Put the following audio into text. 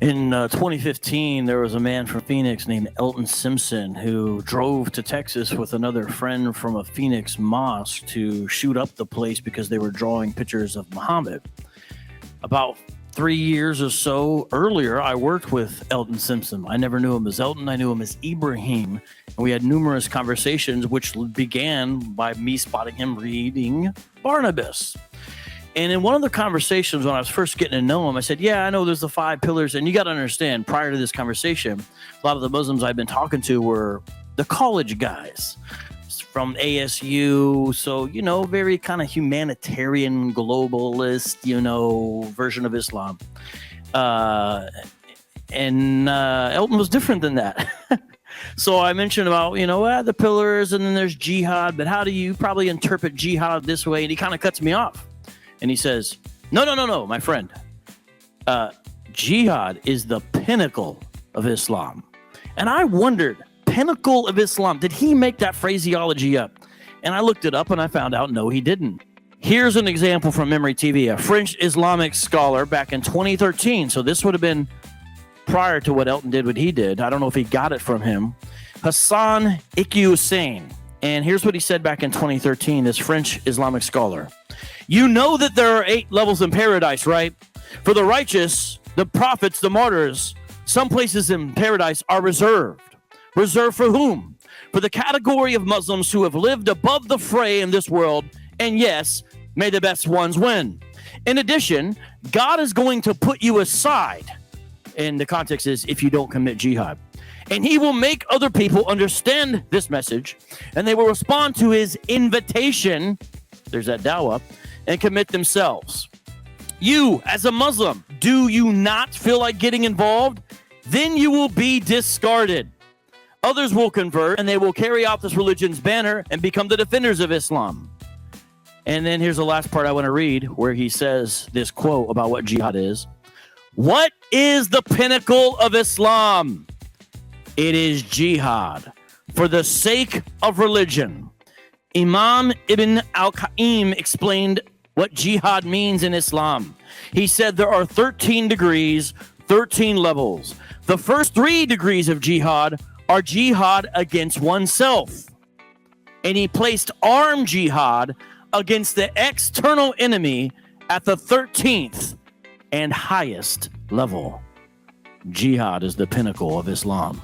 In 2015, there was a man from Phoenix named Elton Simpson who drove to Texas with another friend from a Phoenix mosque to shoot up the place because they were drawing pictures of Muhammad. About 3 years or so earlier, I worked with Elton Simpson. I never knew him as Elton. I knew him as Ibrahim. And we had numerous conversations, which began by me spotting him reading Barnabas. And in one of the conversations when I was first getting to know him, I said, yeah, I know there's the 5 pillars. And you got to understand, prior to this conversation, a lot of the Muslims I've been talking to were the college guys from ASU. So, very kind of humanitarian, globalist, version of Islam. And Elton was different than that. So I mentioned about, the pillars, and then there's jihad. But how do you probably interpret jihad this way? And he kind of cuts me off. And he says, no, my friend. Jihad is the pinnacle of Islam. And I wondered, pinnacle of Islam, did he make that phraseology up? And I looked it up and I found out, no, he didn't. Here's an example from Memory TV, a French Islamic scholar back in 2013. So this would have been prior to what Elton did, what he did. I don't know if he got it from him. Hassan Iqiyusain. And here's what he said back in 2013, this French Islamic scholar. You know that there are 8 levels in paradise, right? For the righteous, the prophets, the martyrs, some places in paradise are reserved. Reserved for whom? For the category of Muslims who have lived above the fray in this world, and yes, may the best ones win. In addition, God is going to put you aside, and the context is if you don't commit jihad. And he will make other people understand this message, and they will respond to his invitation, there's that dawah, and commit themselves. You, as a Muslim, do you not feel like getting involved? Then you will be discarded. Others will convert, and they will carry out this religion's banner and become the defenders of Islam. And then here's the last part I want to read, where he says this quote about what jihad is. What is the pinnacle of Islam? It is jihad for the sake of religion. Imam Ibn al-Qayyim explained what jihad means in Islam. He said there are 13 degrees, 13 levels. The first 3 degrees of jihad are jihad against oneself. And he placed armed jihad against the external enemy at the 13th and highest level. Jihad is the pinnacle of Islam.